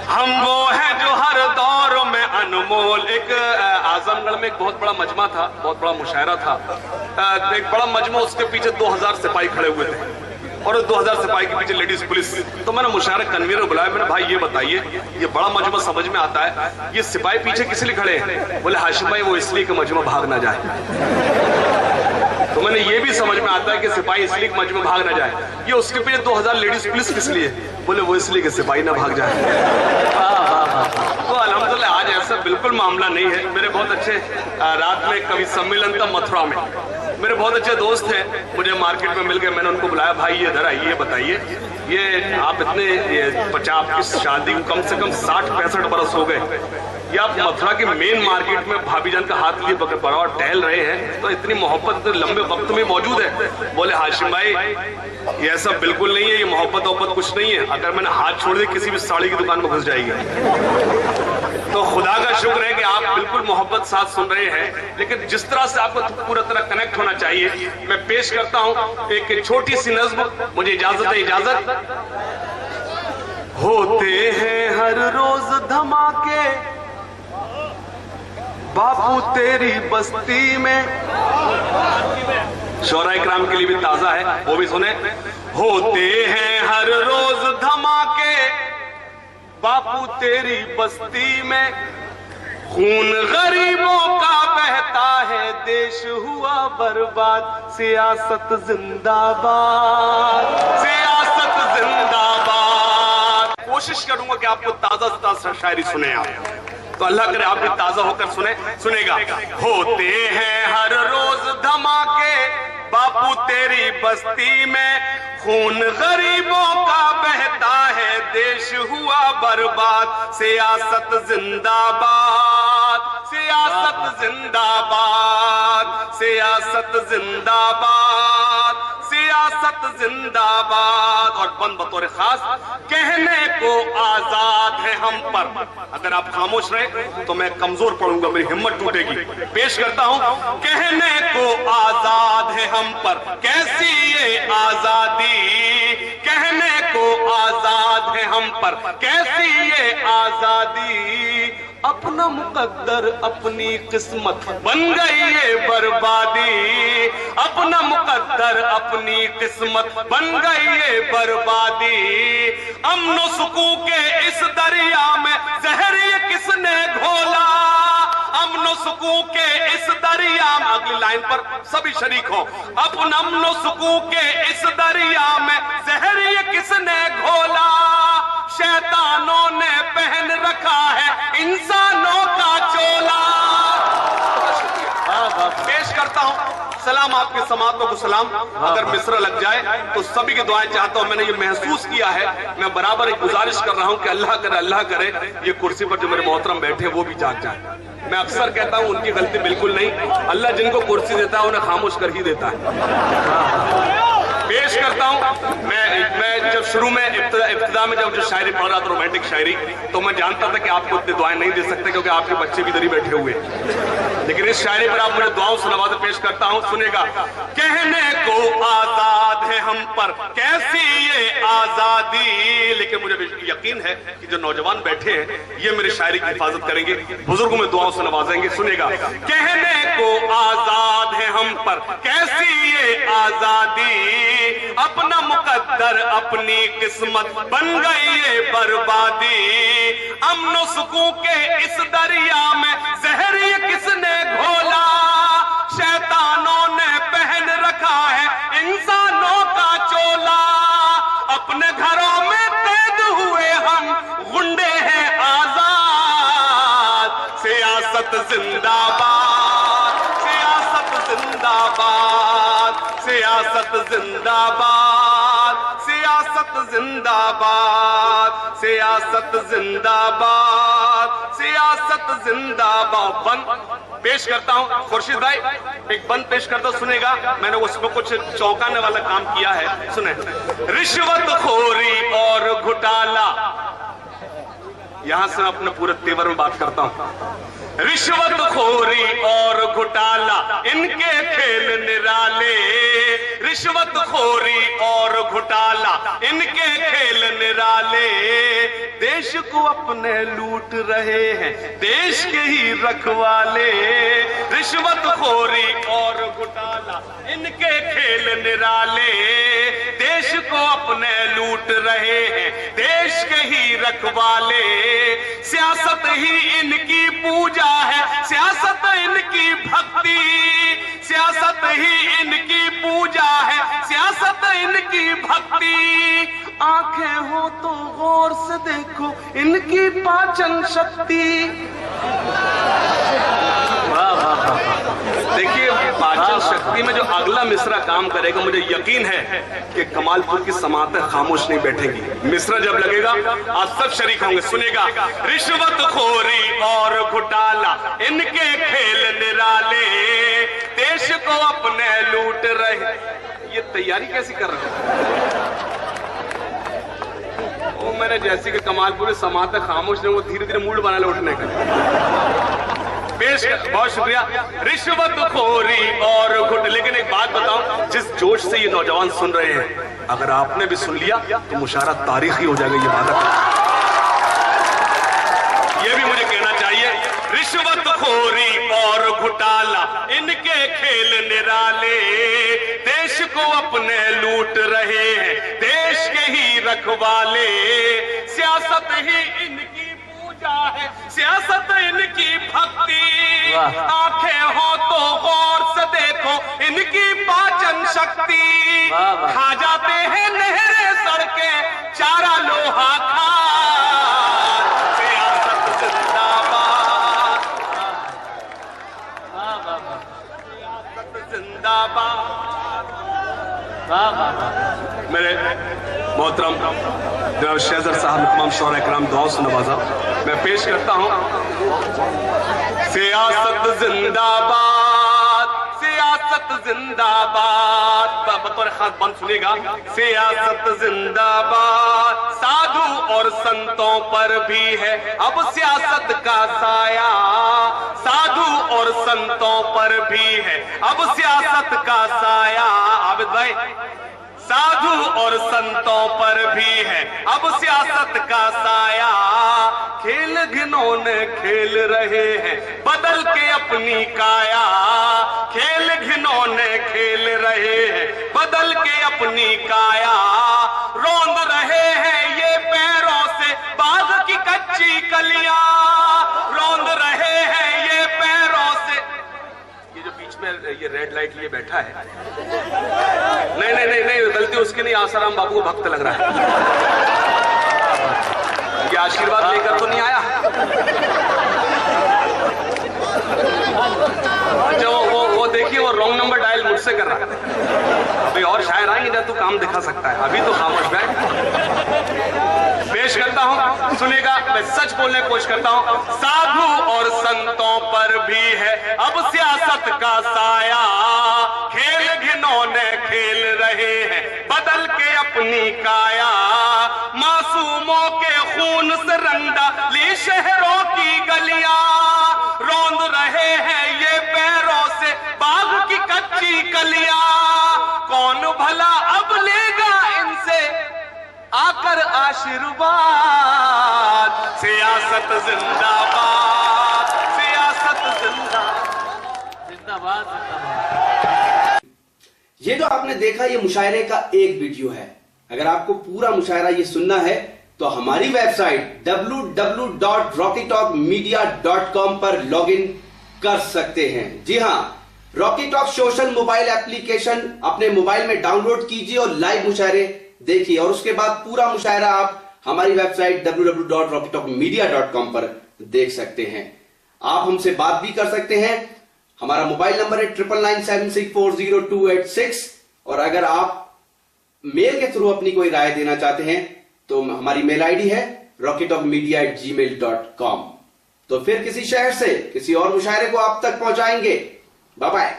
हम वो हैं जो हर दौर में अनमोल। एक आजमगढ़ में एक बहुत बड़ा मजमा था, बहुत बड़ा मुशायरा था। एक बड़ा मजमा, उसके पीछे 2000 सिपाही खड़े हुए थे और 2000 सिपाही के पीछे लेडीज पुलिस। तो मैंने मुशायरा कन्वीनर बुलाया, मैंने भाई ये बताइए, ये बड़ा मजमा समझ में आता है, ये सिपाही पीछे किस लिए खड़े हैं? बोले हाशिम भाई वो इसलिए कि मजमा भाग ना जाए। तो मैंने ये भी समझ में आता है कि सिपाही इसलिए मजमा भाग ना जाए। ये उसके पीछे 2000 लेडीज पुलिस किस लिए? बोले वो इसलिए कि सिपाही ना भाग जाए। तो अल्हम्दुलिल्लाह आज ऐसा बिल्कुल मामला नहीं है। मेरे बहुत अच्छे रात में कवि सम्मेलन था मथुरा में, मेरे बहुत अच्छे दोस्त हैं, मुझे मार्केट में मिल गए। मैंने उनको बुलाया, भाई ये इधर आइए, बताइए ये आप इतने 50 की शादी को कम से कम 60-65 बरस हो गए, ये आप मथुरा के मेन मार्केट में भाभी जान का हाथ लिए बराबर टहल रहे हैं, तो इतनी मोहब्बत लंबे वक्त में मौजूद है। बोले हाशिम भाई ये ऐसा बिल्कुल नहीं है, ये मोहब्बत कुछ नहीं है, अगर मैंने हाथ छोड़ दिया किसी भी साड़ी की दुकान में घुस जाएगी। तो खुदा का शुक्र है कि आप बिल्कुल मोहब्बत साथ सुन रहे हैं, लेकिन जिस तरह से आपको पूरा तरह कनेक्ट होना चाहिए। मैं पेश करता हूं एक छोटी सी नज्म, मुझे इजाजत है, इजाजत। होते हैं हर रोज धमाके बापू तेरी बस्ती में, शोरा इकराम के लिए भी ताजा है, वो भी सुने। होते हैं हर रोज धमाके बापू तेरी बस्ती में, खून गरीबों का बहता है, देश हुआ बर्बाद, सियासत जिंदाबाद, सियासत जिंदाबाद। कोशिश करूंगा कि आपको ताजा से ताजा शायरी सुने आप, तो अल्लाह करे आप भी ताजा होकर सुनेगा। होते हैं हर रोज धमाके बापू तेरी बस्ती में, खून गरीबों का बहता है, देश हुआ बर्बाद, सियासत जिंदाबाद, सियासत जिंदाबाद, सियासत जिंदाबाद, सियासत जिंदाबाद। और बंद बतौर खास, कहने को आजाद है हम पर, अगर आप खामोश रहे तो मैं कमजोर पड़ूंगा, मेरी हिम्मत टूटेगी। पेश करता हूं, कहने को आजाद है हम पर, कैसी ये आजादी, कहने को आजाद है हम पर, कैसी ये आजादी, अपना मुकद्दर अपनी किस्मत बन गई ये बर्बादी, अपना मुकद्दर अपनी किस्मत बन गई ये बर्बादी। अमन सुकून के इस दरिया में जहर ये किसने घोला, अमन सुकून के इस दरिया में, अगली लाइन पर सभी शरीक हो, अपना अमन सुकून के इस दरिया में जहर ये किसने घोला, शैतानों ने पहन रखा है इंसानों का चोला। पेश करता हूं, सलाम आपके समातों को सलाम। अगर मिस्र लग जाए तो सभी की दुआएं चाहता हूं। मैंने ये महसूस किया है, मैं बराबर एक गुजारिश कर रहा हूं कि अल्लाह करे ये कुर्सी पर जो मेरे मोहतरम बैठे वो भी जाग जाए। मैं अक्सर कहता हूं उनकी गलती बिल्कुल नहीं, अल्लाह जिनको कुर्सी देता है उन्हें खामोश कर ही देता है। पेश करता हूं, मैं जब शुरू में इब्तिदा में जब जो शायरी पढ़ रहा था, रोमांटिक शायरी, तो मैं जानता था कि आपको इतनी दुआएं नहीं दे सकते क्योंकि आपके बच्चे भी इधर ही बैठे हुए, लेकिन इस शायरी पर आप मुझे दुआओं से नवाज़ पेश करता हूं, सुनेगा। कहने को आजाद है हम पर, कैसी ये आजादी, लेकिन मुझे यकीन है कि जो नौजवान बैठे हैं ये मेरी शायरी की हिफाजत करेंगे, बुजुर्गों में दुआओं से नवाजेंगे। सुनेगा, कहने को आजाद है हम पर, कैसी ये आजादी, अपना मुकद्दर अपनी किस्मत बन गई ये बर्बादी, अमन सुकून के इस दरिया में जहर ये किसने घोला, शैतानों ने पहन रखा है इंसानों का चोला, अपने घरों में कैद हुए हम गुंडे हैं आजाद, सियासत जिंदाबाद, सियासत जिंदाबाद, सियासत जिंदाबाद, सियासत जिंदाबाद, सियासत जिंदाबाद, सियासत जिंदाबाद। बंद पेश करता हूं खुर्शीद भाई, एक बंद पेश करता हूं, सुनेगा। मैंने उसमें कुछ चौंकाने वाला काम किया है, सुने। रिश्वतखोरी और घोटाला, यहां से मैं अपने पूरे तेवर में बात करता हूं। रिश्वतखोरी और घोटाला इनके खेल निराले, रिश्वतखोरी और घोटाला, इनके खेल निराले, देश को अपने लूट रहे हैं देश के ही रखवाले। रिश्वतखोरी और घोटाला, इनके खेल निराले, देश को अपने लूट रहे हैं देश के ही रखवाले। सियासत ही इनकी पूजा है, सियासत इनकी भक्ति, सियासत ही इनकी पूजा है, सियासत इनकी भक्ति। आंखें हो तो गौर से देखो इनकी पाचन शक्ति। देखिए, पाचन शक्ति में जो अगला मिसरा काम करेगा, मुझे यकीन है कि कमालपुर की समातें खामोश नहीं बैठेगी। मिसरा जब लगेगा आज सब शरीक होंगे, सुनेगा। रिश्वतखोरी और घोटाला, इनके खेल निराले, देश को अपने लूट रहे। ये तैयारी कैसी कर रहे हैं? वो मैंने जैसे कि कमालपुर समातें खामोश ने, वो धीरे धीरे मूड बना ले उठने का। पेश, बहुत शुक्रिया। रिश्वतखोरी और घुट। लेकिन एक बात बताऊं, जिस जोश से ये नौजवान सुन रहे हैं, अगर आपने भी सुन लिया तो मुशायरा तारीखी हो जाएगा। ये बात ये भी मुझे कहना चाहिए। रिश्वतखोरी और घोटाला, इनके खेल निराले, देश को अपने लूट रहे हैं देश के ही रखवाले। सियासत ही इनकी पूजा है, सियासत इनकी भक्ति। आंखें हो तो गौर से देखो इनकी पाचन शक्ति। खा जाते हैं नहरें सड़कें, चारा लोहा खा। सियासत जिंदाबाद, सियासत जिंदाबाद। मेरे मोहतरम जनाब शहज़र साहब, तमाम शौरा इकराम दुआओं से नवाजा, मैं पेश करता हूं। सियासत जिंदाबाद, सियासत जिंदाबाद। बतौर खास बंद सुनेगा। सियासत जिंदाबाद, साधु और संतों पर भी है अब सियासत का साया। साधु और संतों पर भी है अब सियासत का साया। आबिद भाई, साधु और संतों पर भी है अब सियासत का साया। खेल घिनौने खेल रहे हैं बदल के अपनी काया। खेल घिनौने खेल रहे हैं बदल के अपनी काया। रौंद रहे हैं ये पैरों से बाग की कच्ची कलियां। रौंद रहे हैं ये पैरों से। ये जो बीच में ये रेड लाइट लिए बैठा है, नहीं नहीं नहीं नहीं, गलती उसकी नहीं, आसाराम बाबू को भक्त लग रहा है। ये आशीर्वाद लेकर तो नहीं आया। अच्छा, वो देखिए, वो रॉन्ग नंबर डायल मुझसे कर रहा है। भाई और शायर आएंगे जब तू काम दिखा सकता है, अभी तो खामोश बैठ। पेश करता हूं, सुनेगा। मैं सच बोलने की कोशिश करता हूं। साधु और संतों पर भी है अब सियासत का साया। खेल घिनौने खेल रहे हैं बदल के अपनी काया। मासूमों के खून से रंगा ली शहरों की गलियां। रौंद रहे हैं ये पैरों से बाग की कच्ची कलियां। कौन भला अब लेगा इनसे आकर आशीर्वाद। सियासत जिंदाबाद, सियासत जिंदाबाद, जिंदाबाद जिंदाबाद। ये जो आपने देखा, ये मुशायरे का एक वीडियो है। अगर आपको पूरा मुशायरा ये सुनना है तो हमारी वेबसाइट www.rockytalkmedia.com पर लॉगिन कर सकते हैं। जी हां, Rocky talk social mobile application अपने मोबाइल में डाउनलोड कीजिए और लाइव मुशायरे देखिए, और उसके बाद पूरा मुशायरा आप हमारी वेबसाइट www.rockytalkmedia.com पर देख सकते हैं। आप हमसे बात भी कर सकते हैं। हमारा मोबाइल नंबर है 9997640286। और अगर आप मेल के थ्रू अपनी कोई राय देना चाहते हैं तो हमारी मेल आईडी है rockytalkmedia@gmail.com। तो फिर किसी शहर से किसी और मुशायरे को आप तक पहुंचाएंगे। Bye bye.